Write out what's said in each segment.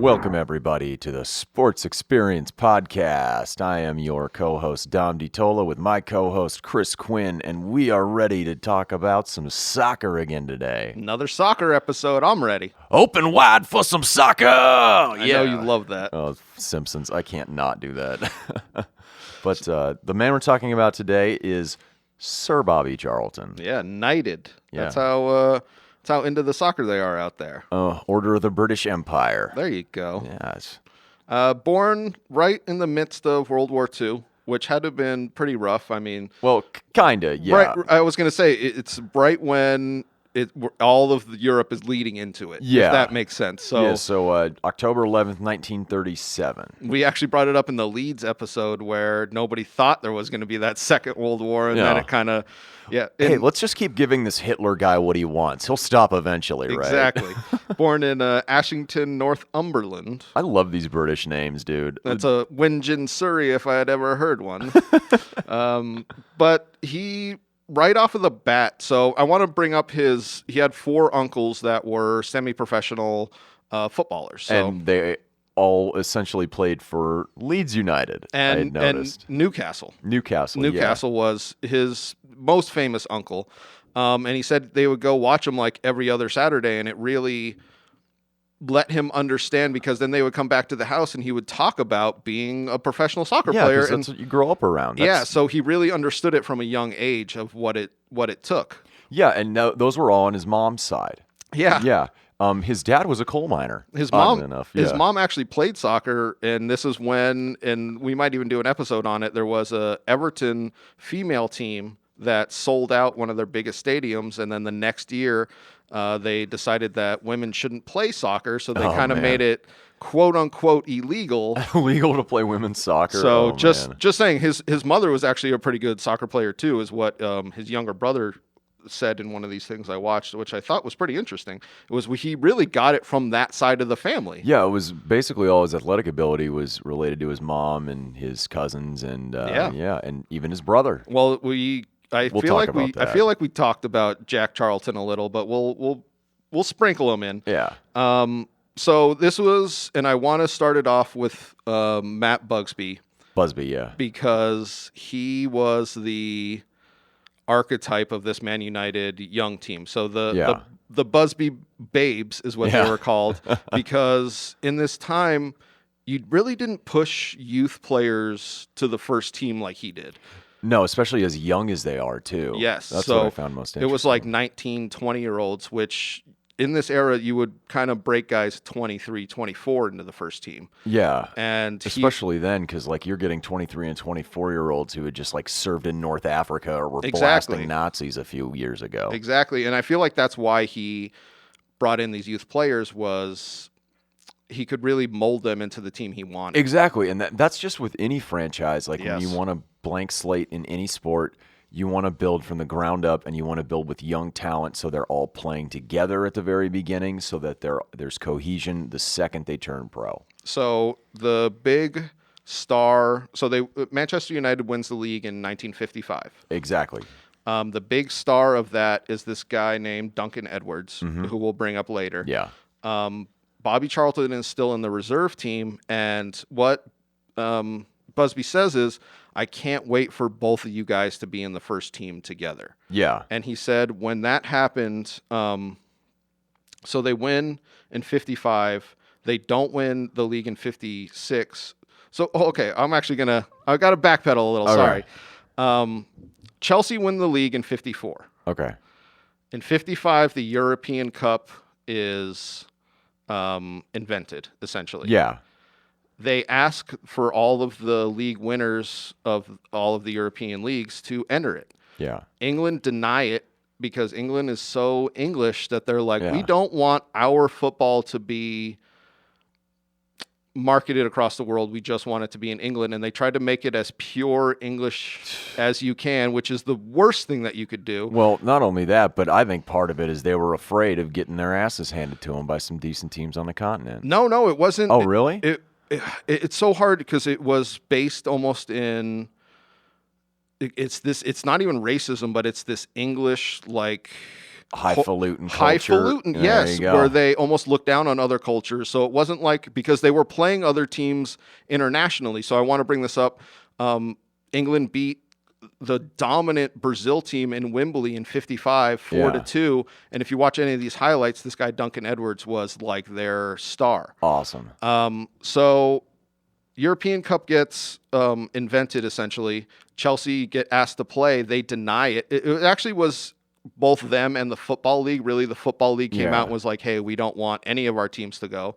Welcome, everybody, to the Sports Experience Podcast. I am your co-host, Dom DiTolla, with my co-host, Chris Quinn, and we are ready to talk about some soccer again today. Another soccer episode. I'm ready. Open wide for some soccer! I know you love that. Oh, Simpsons. I can't not do that. But the man we're talking about today is Sir Bobby Charlton. Yeah, knighted. Yeah. That's how into the soccer they are out there. Order of the British Empire. There you go. Yes. Born right in the midst of World War II, which had to have been pretty rough. I mean, Well, kinda, yeah. right, I was going to say, it's right when all of Europe is leading into it. Yeah. If that makes sense. So, October 11th, 1937. we actually brought it up in the Leeds episode where nobody thought there was going to be that Second World War, and then it kind of, yeah. Hey, let's just keep giving this Hitler guy what he wants. He'll stop eventually, right? Exactly. Born in Ashington, Northumberland. I love these British names, dude. That's a Winjin Surrey if I had ever heard one. But he, right off of the bat, so I want to bring up he had four uncles that were semi-professional footballers. So. And they all essentially played for Leeds United, I had noticed. And Newcastle. Newcastle was his most famous uncle. And he said they would go watch him like every other Saturday, and it really let him understand, because then they would come back to the house and he would talk about being a professional soccer player. Yeah, that's what you grow up around. So he really understood it from a young age of what it took. Yeah, and those were all on his mom's side. Yeah. Yeah. His dad was a coal miner. His mom actually played soccer, and this is when, and we might even do an episode on it, there was a Everton female team that sold out one of their biggest stadiums, and then the next year they decided that women shouldn't play soccer, so they kind of made it quote-unquote illegal. Illegal to play women's soccer. So just saying, his mother was actually a pretty good soccer player too, is what his younger brother said in one of these things I watched, which I thought was pretty interesting. It was he really got it from that side of the family. Yeah, it was basically all his athletic ability was related to his mom and his cousins and and even his brother. Well, I feel like we talked about Jack Charlton a little, but we'll sprinkle him in. Yeah. So this was, and I want to start it off with Matt Busby, yeah, because he was the archetype of this Man United young team. So the Busby Babes is what they were called, because in this time you really didn't push youth players to the first team like he did. No, especially as young as they are too. Yes. That's what I found most interesting. It was like 19, 20-year-olds, which in this era you would kind of break guys 23, 24 into the first team. Yeah. And especially then, because like you're getting 23 and 24-year-olds who had just like served in North Africa or were blasting Nazis a few years ago. Exactly. And I feel like that's why he brought in these youth players, was he could really mold them into the team he wanted. Exactly. And that's just with any franchise. Like when you want a blank slate in any sport, you want to build from the ground up, and you want to build with young talent so they're all playing together at the very beginning, so that there's cohesion the second they turn pro. So the big star, Manchester United wins the league in 1955. Exactly. The big star of that is this guy named Duncan Edwards, who we'll bring up later. Yeah. Bobby Charlton is still in the reserve team, and what Busby says is, I can't wait for both of you guys to be in the first team together. Yeah. And he said when that happened, so they win in 55. They don't win the league in 56. So, okay, I got to backpedal a little. All sorry. Right. Chelsea win the league in 54. Okay. In 55, the European Cup is invented, essentially. Yeah. They ask for all of the league winners of all of the European leagues to enter it. Yeah. England deny it, because England is so English that they're like, we don't want our football to be marketed across the world. We just want it to be in England. And they tried to make it as pure English as you can, which is the worst thing that you could do. Well, not only that, but I think part of it is they were afraid of getting their asses handed to them by some decent teams on the continent. No, it wasn't. Oh, really? It's so hard, because it was based almost in, it's not even racism, but it's this English, like, highfalutin culture. Highfalutin, yes, where they almost look down on other cultures. So it wasn't like, because they were playing other teams internationally. So I want to bring this up. England beat the dominant Brazil team in Wembley in 55, 4-2. And if you watch any of these highlights, this guy Duncan Edwards was like their star. Awesome. So European Cup gets invented, essentially. Chelsea get asked to play. They deny it. It actually was both them and the Football League. Really, the Football League came out and was like, hey, we don't want any of our teams to go.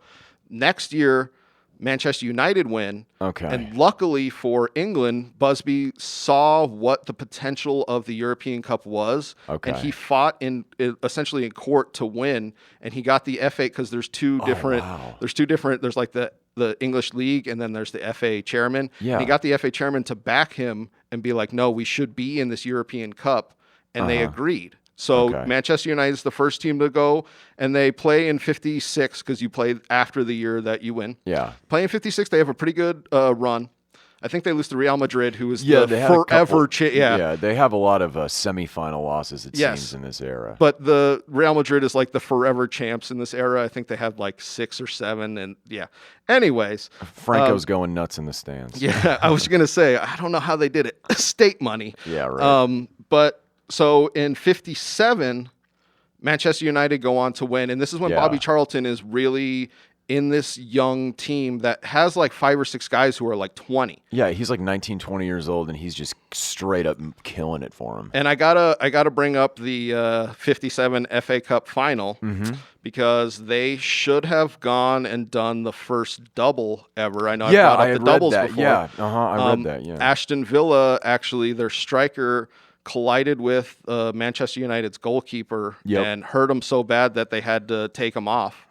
Next year, Manchester United win. Okay. And luckily for England, Busby saw what the potential of the European Cup was. Okay. And he fought essentially in court to win. And he got the FA, because there's two different. There's like the English League, and then there's the FA chairman. Yeah. And he got the FA chairman to back him and be like, no, we should be in this European Cup. And they agreed. So Manchester United is the first team to go, and they play in 56, because you play after the year that you win. Yeah. Play in 56, they have a pretty good run. I think they lose to Real Madrid, who is the forever they have a lot of semifinal losses, it seems, in this era. But the Real Madrid is like the forever champs in this era. I think they had like 6 or 7, and Anyways. Franco's going nuts in the stands. Yeah, I was going to say, I don't know how they did it. State money. Yeah, right. So in 57, Manchester United go on to win. And this is when Bobby Charlton is really in this young team that has like 5 or 6 guys who are like 20. Yeah, he's like 19, 20 years old, and he's just straight up killing it for him. And I gotta bring up the 57 FA Cup final, because they should have gone and done the first double ever. I know I brought up the doubles before. Yeah, I read that, yeah. Aston Villa, actually, their striker collided with Manchester United's goalkeeper and hurt him so bad that they had to take him off.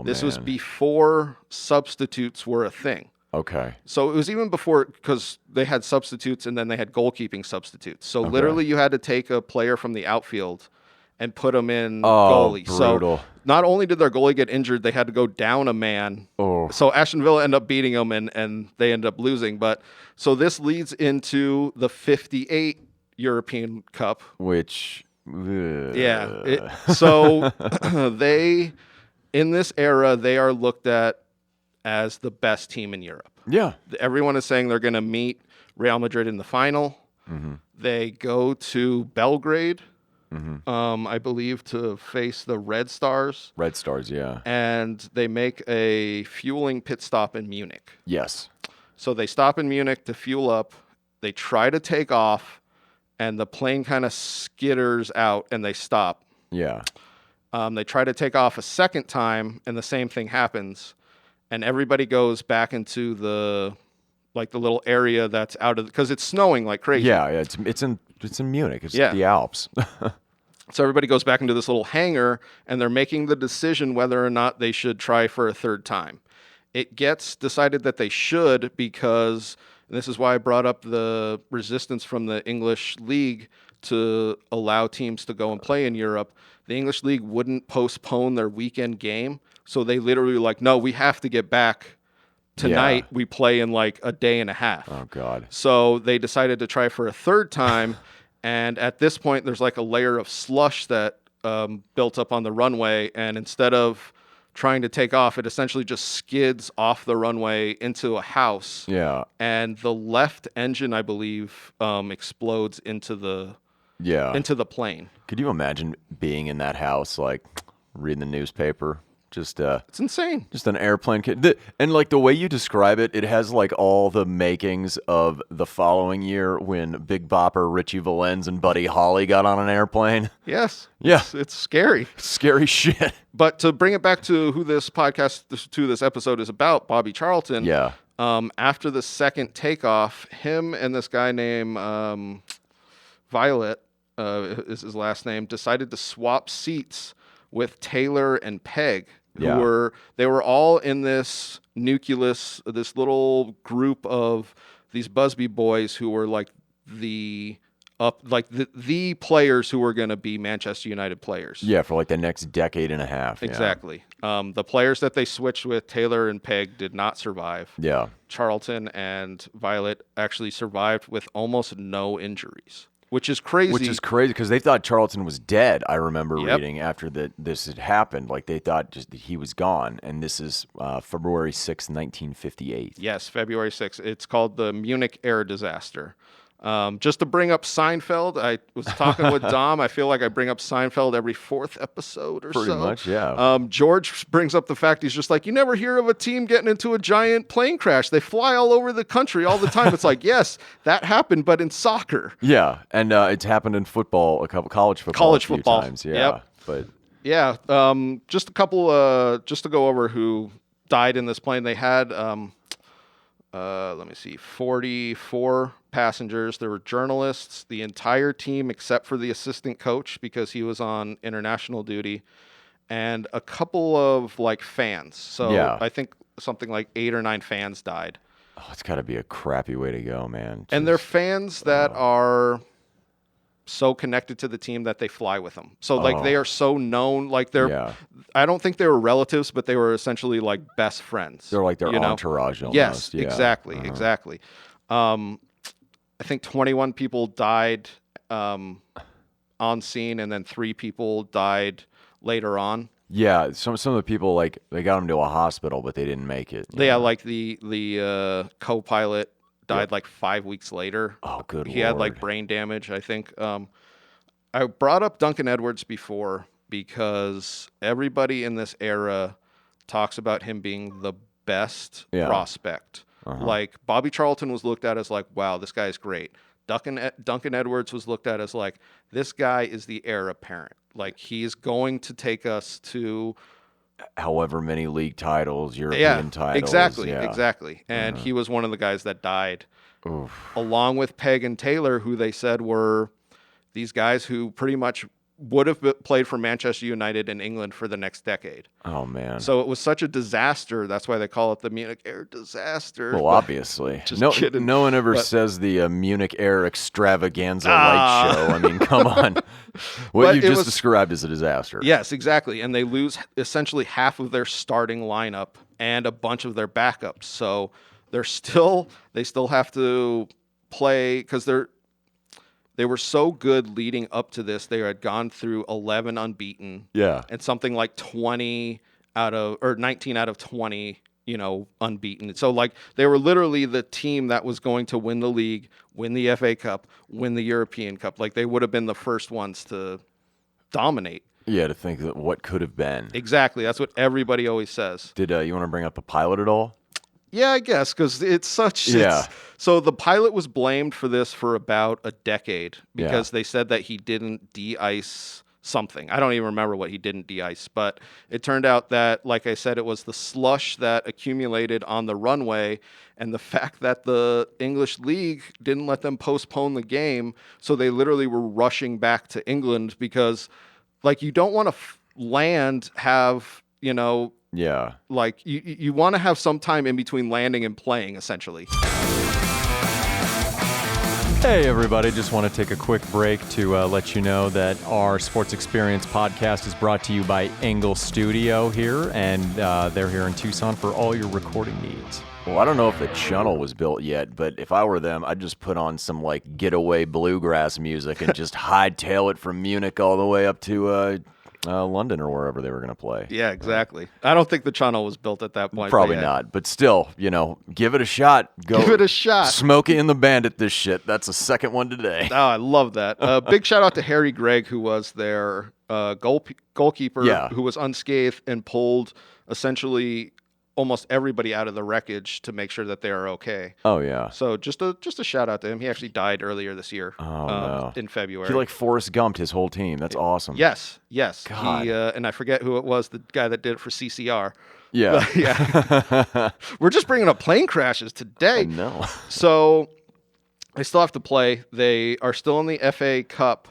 This was before substitutes were a thing. Okay. So it was even before, because they had substitutes and then they had goalkeeping substitutes. So literally you had to take a player from the outfield and put him in goalie. Brutal. So not only did their goalie get injured, they had to go down a man. So Aston Villa ended up beating them, and they ended up losing. But so this leads into the 58 European Cup. Which... So they... In this era, they are looked at as the best team in Europe. Yeah. Everyone is saying they're going to meet Real Madrid in the final. They go to Belgrade, I believe, to face the Red Stars. Red Stars, yeah. And they make a fueling pit stop in Munich. Yes. So they stop in Munich to fuel up. They try to take off, and the plane kind of skitters out, and they stop. Yeah. They try to take off a second time, and the same thing happens, and everybody goes back into the little area that's out of, because it's snowing like crazy. Yeah, it's in Munich. It's the Alps. So everybody goes back into this little hangar, and they're making the decision whether or not they should try for a third time. It gets decided that they should, because, and this is why I brought up the resistance from the English League to allow teams to go and play in Europe. The English League wouldn't postpone their weekend game, so they literally were like, no, we have to get back tonight. We play in like a day and a half. Oh, God. So they decided to try for a third time, and at this point, there's like a layer of slush that built up on the runway, and instead of trying to take off, it essentially just skids off the runway into a house. Yeah. And the left engine, I believe, explodes into the plane. Could you imagine being in that house, like reading the newspaper? Just it's insane. Just an airplane. And like the way you describe it, it has like all the makings of the following year when Big Bopper, Richie Valens, and Buddy Holly got on an airplane. Yes. Yeah. It's scary. Scary shit. But to bring it back to who this episode is about, Bobby Charlton. Yeah. After the second takeoff, him and this guy named Violet, is his last name, decided to swap seats with Taylor and Peg, who were all in this nucleus, this little group of these Busby boys who were like the players who were going to be Manchester United players. Yeah, for like the next decade and a half. Exactly. The players that they switched with, Taylor and Peg, did not survive. Yeah. Charlton and Violet actually survived with almost no injuries. which is crazy. Which is crazy because they thought Charlton was dead. I remember reading after this had happened. Like they thought just that he was gone. And this is February 6th, 1958. Yes, February 6th. It's called the Munich air disaster. Just to bring up Seinfeld, I was talking with Dom. I feel like I bring up Seinfeld every 4th episode or Pretty so. much, yeah. George brings up the fact he's just like, you never hear of a team getting into a giant plane crash. They fly all over the country all the time. It's like, yes, that happened, but in soccer. Yeah, and it's happened in football, a couple college football times. Yeah, yep. But yeah, just a couple. Just to go over who died in this plane. They had. Let me see, 44 passengers. There were journalists, the entire team except for the assistant coach because he was on international duty, and a couple of like fans. So I think something like 8 or 9 fans died. Oh, it's got to be a crappy way to go, man. And they're fans that are so connected to the team that they fly with them. So like they are so known, like I don't think they were relatives, but they were essentially like best friends. They're like their entourage almost. Yes, exactly. I think 21 people died on scene, and then 3 people died later on. Yeah, some of the people, like, they got them to a hospital, but they didn't make it. Yeah, like the co-pilot died like 5 weeks later. Oh, good He had like brain damage, I think. I brought up Duncan Edwards before because everybody in this era talks about him being the best prospect. Like Bobby Charlton was looked at as like, wow, this guy's great. Duncan Edwards was looked at as like, this guy is the heir apparent. Like he's going to take us to however many league titles, European titles. Exactly. And he was one of the guys that died. Oof. Along with Pegg and Taylor, who they said were these guys who pretty much would have played for Manchester United in England for the next decade. Oh, man. So it was such a disaster. That's why they call it the Munich air disaster. Well, obviously. No one ever says the Munich air extravaganza light show. I mean, come on. What you just described is a disaster. Yes, exactly. And they lose essentially half of their starting lineup and a bunch of their backups. So they still have to play because they were so good leading up to this. They had gone through 11 unbeaten. Yeah. And something like 19 out of 20, unbeaten. So like they were literally the team that was going to win the league, win the FA Cup, win the European Cup. Like they would have been the first ones to dominate. Yeah, to think that what could have been. Exactly. That's what everybody always says. Did you want to bring up the pilot at all? Yeah, I guess, because it's such... So the pilot was blamed for this for about a decade because they said that he didn't de-ice something. I don't even remember what he didn't de-ice, but it turned out that, like I said, it was the slush that accumulated on the runway and the fact that the English league didn't let them postpone the game, so they literally were rushing back to England because, like, you don't want to have, like you want to have some time in between landing and playing, essentially. Hey everybody, just want to take a quick break to let you know that our Sports Experience podcast is brought to you by Engle Studio here, and they're here in Tucson for all your recording needs. Well, I don't know if the channel was built yet, but if I were them, I'd just put on some like getaway bluegrass music and just hightail it from Munich all the way up to London or wherever they were going to play. Yeah, exactly. I don't think the channel was built at that point. Probably not, but still, give it a shot. Give it a shot. Smokey and the Bandit this shit. That's the second one today. Oh, I love that. Big shout out to Harry Gregg, who was their goalkeeper, who was unscathed and pulled essentially almost everybody out of the wreckage to make sure that they are okay. Oh yeah. So just a shout out to him. He actually died earlier this year. No. In February. He like Forrest Gumped his whole team. That's awesome. Yes. God. He and I forget who it was. The guy that did it for CCR. Yeah. But, yeah. We're just bringing up plane crashes today. I know. So they still have to play. They are still in the FA Cup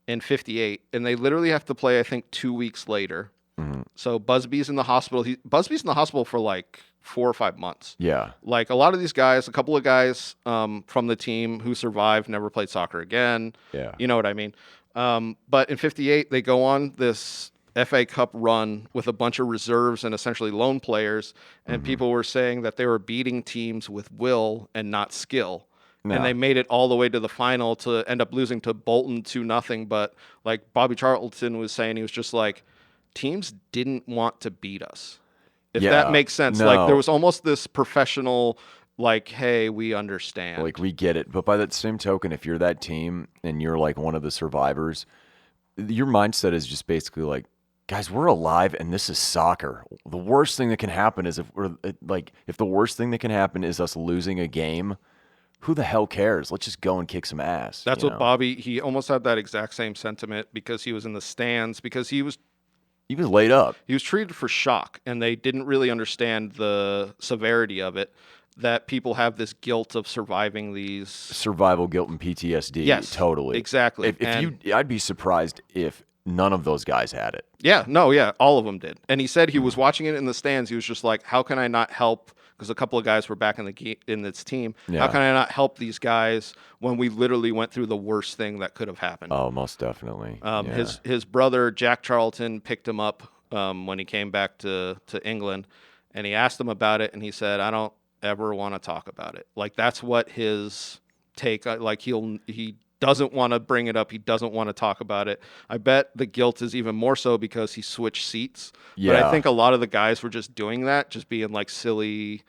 in 58, and they literally have to play, I think, 2 weeks later. Mm-hmm. So Busby's in the hospital. Busby's in the hospital for like 4 or 5 months. Yeah. Like a lot of these guys, a couple of guys from the team who survived never played soccer again. Yeah. You know what I mean? But in 58, they go on this FA Cup run with a bunch of reserves and essentially lone players. And people were saying that they were beating teams with will and not skill. and they made it all the way to the final to end up losing to Bolton 2-0. But like Bobby Charlton was saying, he was just like, teams didn't want to beat us. If that makes sense. No. Like there was almost this professional, like, hey, we understand. Like we get it. But by that same token, if you're that team and you're like one of the survivors, your mindset is just basically like, guys, we're alive and this is soccer. The worst thing that can happen is if the worst thing that can happen is us losing a game, who the hell cares? Let's just go and kick some ass. That's what Bobby, he almost had that exact same sentiment because he was in the stands, because he was laid up. He was treated for shock, and they didn't really understand the severity of it, that people have this guilt of surviving these. Survival guilt and PTSD. Yes, totally. Exactly. I'd be surprised if none of those guys had it. Yeah, all of them did. And he said he was watching it in the stands. He was just like, how can I not help? Because a couple of guys were back in this team. Yeah. How can I not help these guys when we literally went through the worst thing that could have happened? Oh, most definitely. His brother, Jack Charlton, picked him up when he came back to England, and he asked him about it, and he said, I don't ever want to talk about it. Like, that's what his take, like he doesn't want to bring it up. He doesn't want to talk about it. I bet the guilt is even more so because he switched seats. Yeah. But I think a lot of the guys were just doing that, just being like silly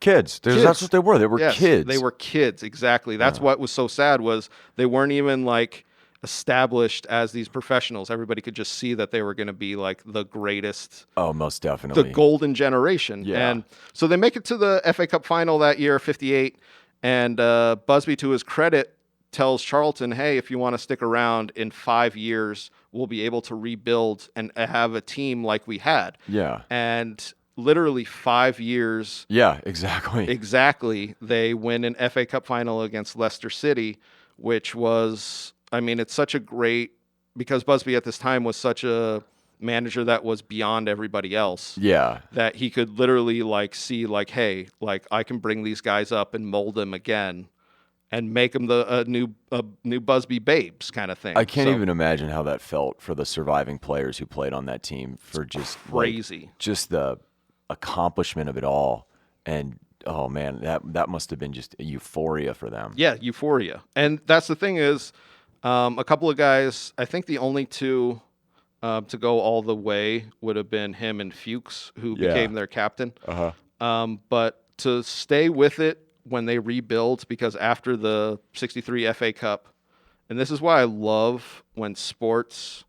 kids. That's what they were. They were kids. They were kids. Exactly. That's what was so sad, was they weren't even like established as these professionals. Everybody could just see that they were going to be like the greatest. Oh, most definitely. The golden generation. Yeah. And so they make it to the FA Cup final that year, 58. And Busby, to his credit, tells Charlton, hey, if you want to stick around in 5 years, we'll be able to rebuild and have a team like we had. Yeah. And literally 5 years. Yeah, exactly. Exactly. They win an FA Cup final against Leicester City, which was, I mean, it's such a great, because Busby at this time was such a manager that was beyond everybody else. Yeah. That he could literally like see like, hey, like I can bring these guys up and mold them again and make them a new Busby Babes kind of thing. I can't even imagine how that felt for the surviving players who played on that team, for just crazy, like, just the accomplishment of it all. And oh man, that must have been just a euphoria for them. Yeah, euphoria. And that's the thing is, a couple of guys, I think the only two to go all the way would have been him and Fuchs, who became their captain. But to stay with it when they rebuild, because after the 63 FA Cup, and this is why I love when sports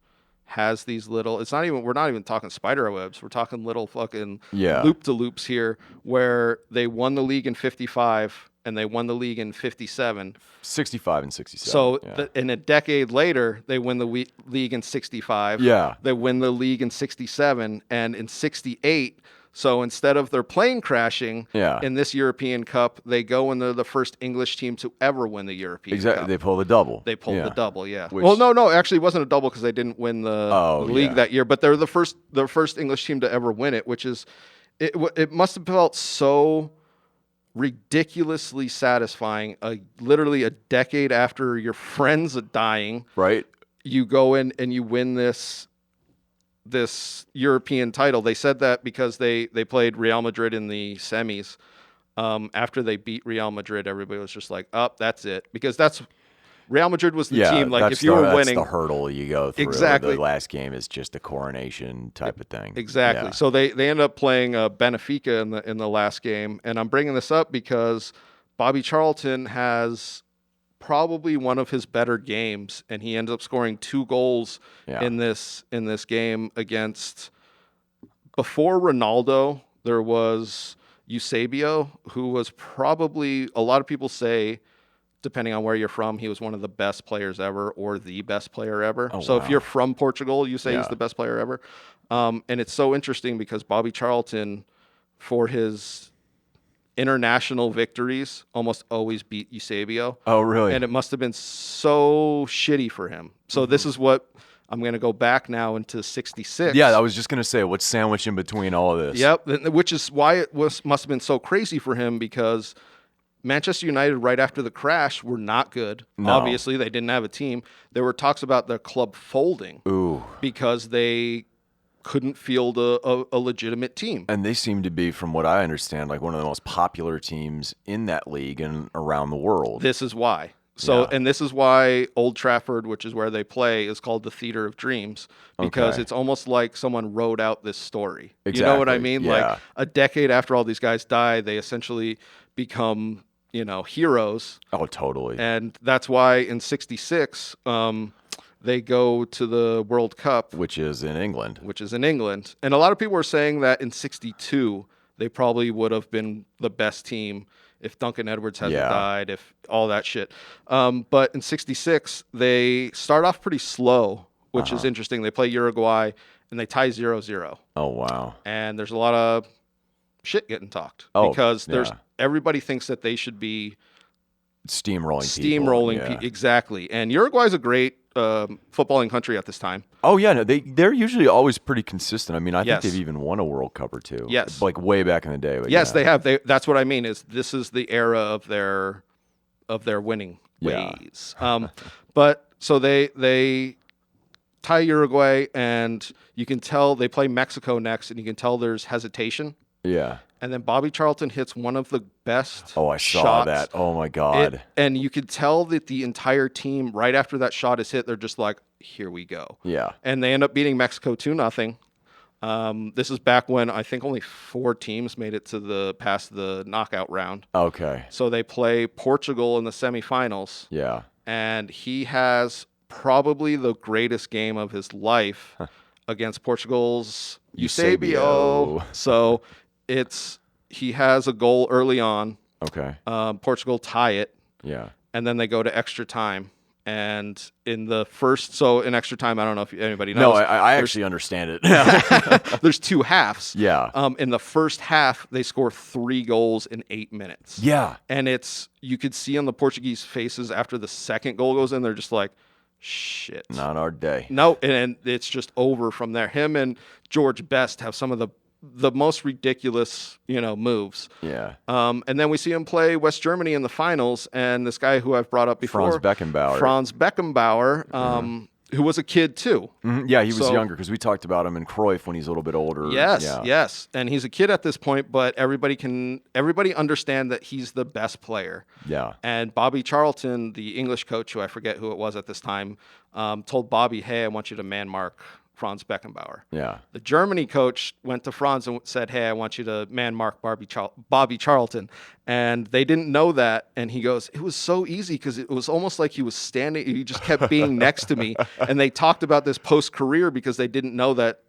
has these little, we're not even talking spider webs, we're talking little fucking loop-to-loops here, where they won the league in 55 and they won the league in 57. 65 and 67. So in a decade later, they win the league in 65. Yeah. They win the league in 67, and in 68, so instead of their plane crashing in this European Cup, they go into the first English team to ever win the European Cup. They pull the double. They pulled the double, Well, no, actually it wasn't a double because they didn't win the league that year, but they're the first English team to ever win it, which is, it must have felt so ridiculously satisfying. Literally a decade after your friends are dying, right? You go in and you win this European title. They said that because they played Real Madrid in the semis. After they beat Real Madrid, everybody was just like, "Oh, that's it," because Real Madrid was the team. Like if you were winning, that's the hurdle you go through. Exactly. The last game is just a coronation type of thing. Exactly. Yeah. So they ended up playing Benfica in the last game, and I'm bringing this up because Bobby Charlton has probably one of his better games, and he ends up scoring 2 goals in this game against. Before Ronaldo, there was Eusebio, who was probably, a lot of people say, depending on where you're from, he was one of the best players ever or the best player ever. So if you're from Portugal, you say he's the best player ever. And it's so interesting because Bobby Charlton, for his international victories, almost always beat Eusebio. Oh, really? And it must have been so shitty for him. So this is what I'm going to go back now into 66. Yeah, I was just going to say, what's sandwiched in between all of this? Yep, which is why it must have been so crazy for him, because Manchester United, right after the crash, were not good. No. Obviously, they didn't have a team. There were talks about their club folding. Ooh. Because they couldn't field a legitimate team. And they seem to be, from what I understand, like one of the most popular teams in that league and around the world. This is why. So, and this is why Old Trafford, which is where they play, is called the Theater of Dreams, because it's almost like someone wrote out this story. Exactly. You know what I mean? Yeah. Like a decade after all these guys die, they essentially become, heroes. Oh, totally. And that's why in '66, they go to the World Cup. Which is in England. And a lot of people are saying that in '62, they probably would have been the best team if Duncan Edwards hadn't died, if all that shit. But in '66, they start off pretty slow, which is interesting. They play Uruguay, and they tie 0-0. Oh, wow. And there's a lot of shit getting talked. Because everybody thinks that they should be steamrolling people. Exactly. And Uruguay's a great footballing country at this time. Oh, yeah. No, they're usually always pretty consistent. I mean, I think they've even won a World Cup or two. Yes. Like way back in the day. Yes, they have. That's what I mean, is this is the era of their winning ways. But so they tie Uruguay, and you can tell they play Mexico next, and you can tell there's hesitation. Yeah. And then Bobby Charlton hits one of the best I saw that. Oh, my God. And you could tell that the entire team, right after that shot is hit, they're just like, here we go. Yeah. And they end up beating Mexico 2-0. This is back when I think only 4 teams made it past the knockout round. Okay. So they play Portugal in the semifinals. Yeah. And he has probably the greatest game of his life against Portugal's Eusebio. So he has a goal early on. Okay. Portugal tie it. Yeah. And then they go to extra time. And in extra time, I don't know if anybody knows. No, I actually understand it. There's 2 halves. Yeah. In the first half, they score 3 goals in 8 minutes. Yeah. And you could see on the Portuguese faces after the second goal goes in, they're just like, shit. Not our day. No, and it's just over from there. Him and George Best have some of the most ridiculous, moves. Yeah. And then we see him play West Germany in the finals, and this guy who I've brought up before, Franz Beckenbauer, who was a kid too. Mm-hmm. Yeah, he was younger, because we talked about him in Cruyff when he's a little bit older. Yes. And he's a kid at this point, but everybody understand that he's the best player. Yeah. And Bobby Charlton, the English coach, who I forget who it was at this time, told Bobby, hey, I want you to man mark Franz Beckenbauer. Yeah. The Germany coach went to Franz and said, hey, I want you to man mark Bobby Charlton. And they didn't know that. And he goes, it was so easy because it was almost like he was standing. He just kept being next to me. And they talked about this post-career because they didn't know that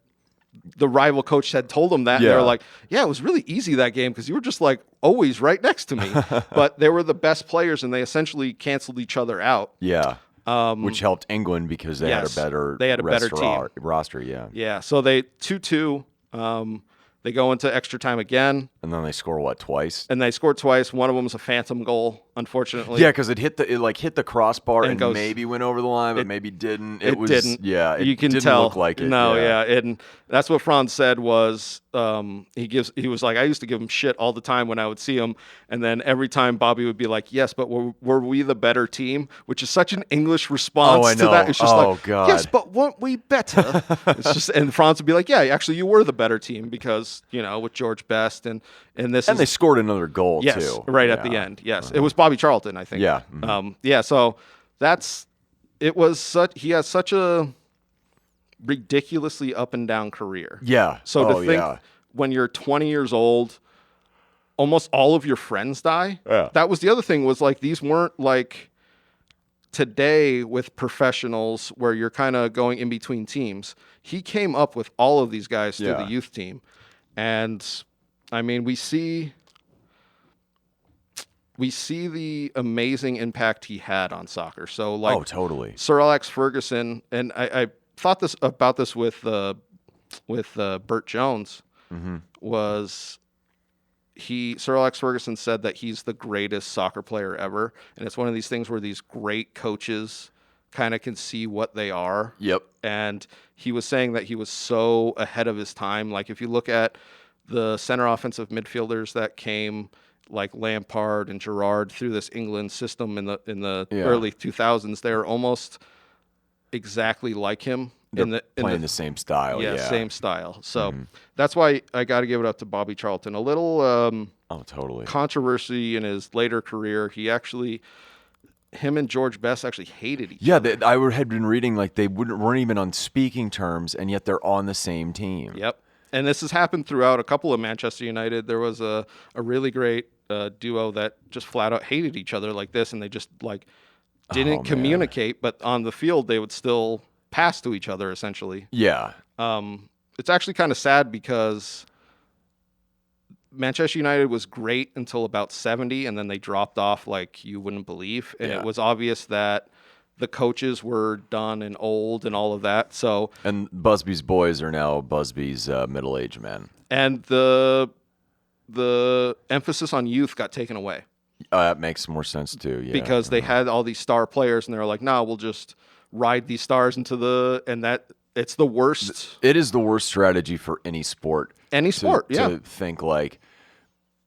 the rival coach had told them that. And they were like, yeah, it was really easy that game because you were just like always right next to me. But they were the best players, and they essentially canceled each other out. Yeah. Which helped England because they had a better team roster. Yeah. Yeah. So they 2-2. They go into extra time again. And then they score twice? And they scored twice. One of them was a phantom goal, unfortunately. Yeah, because it hit the crossbar and maybe went over the line, but maybe didn't. It didn't. Yeah, you can didn't tell. Look like it. No, yeah. And that's what Franz said was he was like, I used to give him shit all the time when I would see him, and then every time Bobby would be like, yes, but were we the better team? Which is such an English response to that. It's just God. Yes, but weren't we better? It's just, and Franz would be like, yeah, actually you were the better team because with George Best and they scored another goal too. Right at the end. Yes, it was Bobby Charlton, I think. Yeah. Mm-hmm. So he has such a ridiculously up and down career. Yeah. So to think when you're 20 years old, almost all of your friends die. Yeah. That was the other thing, was like these weren't like today with professionals where you're kind of going in between teams. He came up with all of these guys through the youth team. And I mean, we see the amazing impact he had on soccer. So like, totally. Sir Alex Ferguson, and I thought about this with Bert Jones, was Sir Alex Ferguson said that he's the greatest soccer player ever, and it's one of these things where these great coaches kind of can see what they are. Yep. And he was saying that he was so ahead of his time. Like if you look at the center offensive midfielders that came, like Lampard and Gerrard, through this England system in the early 2000s, they're almost exactly like him playing the same style. Yeah, same style. So that's why I got to give it up to Bobby Charlton. A little totally controversy in his later career. Him and George Best actually hated each other. Yeah, I had been reading like they weren't even on speaking terms, and yet they're on the same team. Yep. And this has happened throughout a couple of Manchester United. There was a really great duo that just flat out hated each other like this, and they just like didn't communicate, but on the field they would still pass to each other essentially. Yeah. It's actually kind of sad because Manchester United was great until about 70, and then they dropped off like you wouldn't believe. And it was obvious that the coaches were done and old and all of that. And Busby's boys are now Busby's middle-aged men. And the emphasis on youth got taken away. That makes more sense too. Yeah. Because they had all these star players, and they were like, "No, we'll just ride these stars it's the worst. It is the worst strategy for any sport. To think like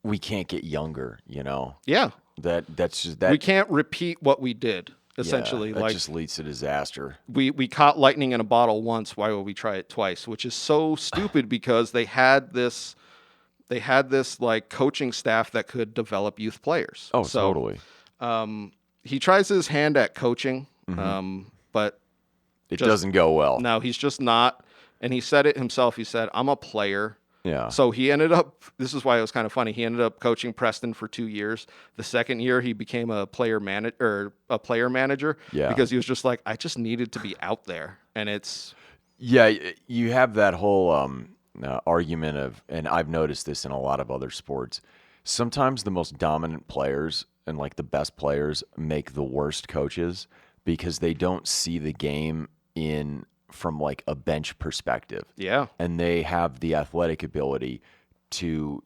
we can't get younger, Yeah. That's just that we can't repeat what we did. Essentially, that just leads to disaster. We caught lightning in a bottle once. Why would we try it twice? Which is so stupid because they had this like coaching staff that could develop youth players. Oh, so, totally. He tries his hand at coaching, but it doesn't go well. No, he's just not. And he said it himself. He said, "I'm a player." Yeah. So he ended up, this is why it was kind of funny. He ended up coaching Preston for 2 years. The second year he became a player manager because he was just like, I just needed to be out there. And you have that whole argument of, and I've noticed this in a lot of other sports. Sometimes the most dominant players and like the best players make the worst coaches because they don't see the game from like a bench perspective. Yeah. And they have the athletic ability to,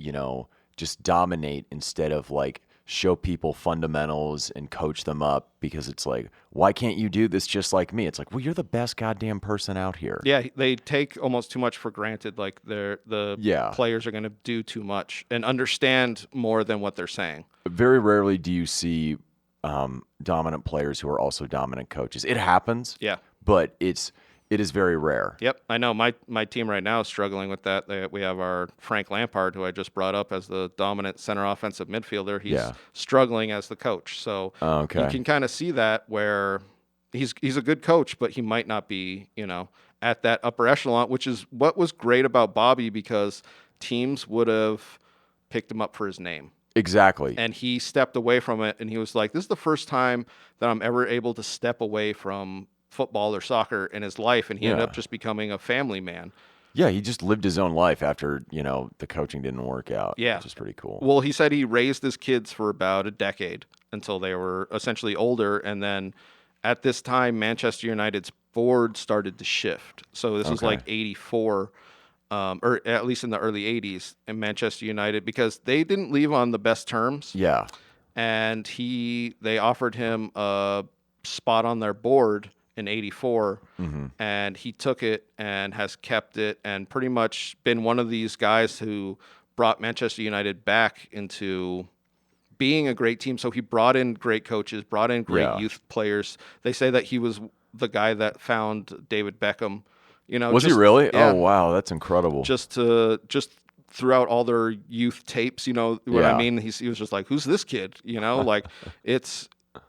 just dominate instead of like show people fundamentals and coach them up, because it's like, why can't you do this just like me? It's like, well, you're the best goddamn person out here. Yeah. They take almost too much for granted. Like the players are going to do too much and understand more than what they're saying. Very rarely do you see dominant players who are also dominant coaches. It happens. Yeah. But it is very rare. Yep, I know. My team right now is struggling with that. We have our Frank Lampard, who I just brought up as the dominant center offensive midfielder. He's struggling as the coach. So you can kind of see that where he's a good coach, but he might not be, at that upper echelon, which is what was great about Bobby, because teams would have picked him up for his name. Exactly. And he stepped away from it, and he was like, this is the first time that I'm ever able to step away from football or soccer in his life, and he ended up just becoming a family man. Yeah, he just lived his own life after, the coaching didn't work out. Yeah. Which is pretty cool. Well, he said he raised his kids for about a decade until they were essentially older, and then at this time, Manchester United's board started to shift. So this was like 84, or at least in the early 80s in Manchester United, because they didn't leave on the best terms. Yeah. And they offered him a spot on their board in 84, and he took it and has kept it and pretty much been one of these guys who brought Manchester United back into being a great team. So he brought in great coaches, brought in great youth players. They say that he was the guy that found David Beckham. Was he really? Yeah. Oh wow, that's incredible. Just throughout all their youth tapes, what I mean? He was just like, who's this kid? Like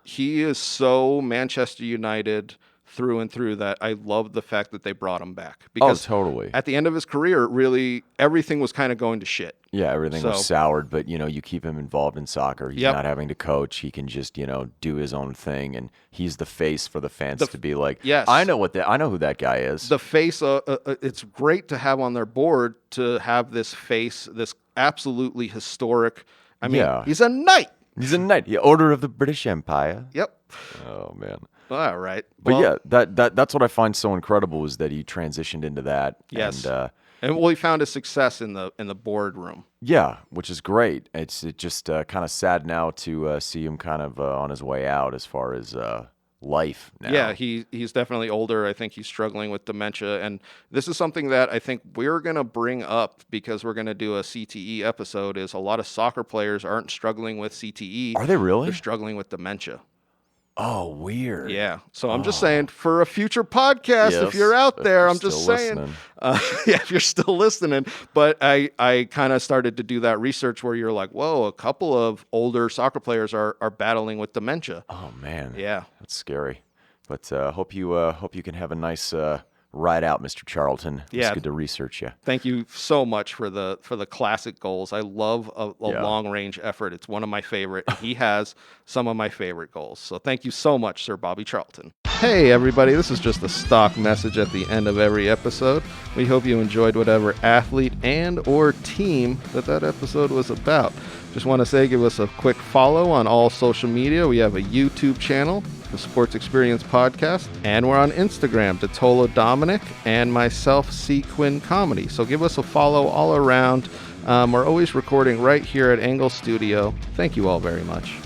he is so Manchester United through and through that I love the fact that they brought him back. Because totally. At the end of his career, really, everything was kind of going to shit. Yeah, everything was soured, but, you keep him involved in soccer. He's not having to coach. He can just, do his own thing, and he's the face for the fans to be like, yes, I know who that guy is. The face, it's great to have on their board, to have this face, this absolutely historic. I mean, he's a knight. He's a knight. The Order of the British Empire. Yep. Oh, man. All right. But that's what I find so incredible, is that he transitioned into that. Yes. And he found his success in the boardroom. Yeah, which is great. It's just kind of sad now to see him kind of on his way out as far as life now. Yeah, he's definitely older. I think he's struggling with dementia. And this is something that I think we're going to bring up, because we're going to do a CTE episode, is a lot of soccer players aren't struggling with CTE. Are they really? They're struggling with dementia. Oh, weird. Yeah. So I'm just saying, for a future podcast, if you're out there, I'm just saying, if you're still listening. But I kind of started to do that research where you're like, whoa, a couple of older soccer players are battling with dementia. Oh, man. Yeah. That's scary. But hope you can have a nice ride out, Mr. Charlton. It's good to research you. Thank you so much for the classic goals. I love a long range effort. It's one of my favorite. He has some of my favorite goals. So thank you so much, Sir Bobby Charlton. Hey everybody, this is just a stock message at the end of every episode. We hope you enjoyed whatever athlete and or team that episode was about. Just want to say, give us a quick follow on all social media. We have a YouTube channel, the Sports Experience Podcast, and we're on Instagram, DiTolla Dominic, and myself, Quinn Comedy. So give us a follow all around. We're always recording right here at Engle Studio. Thank you all very much.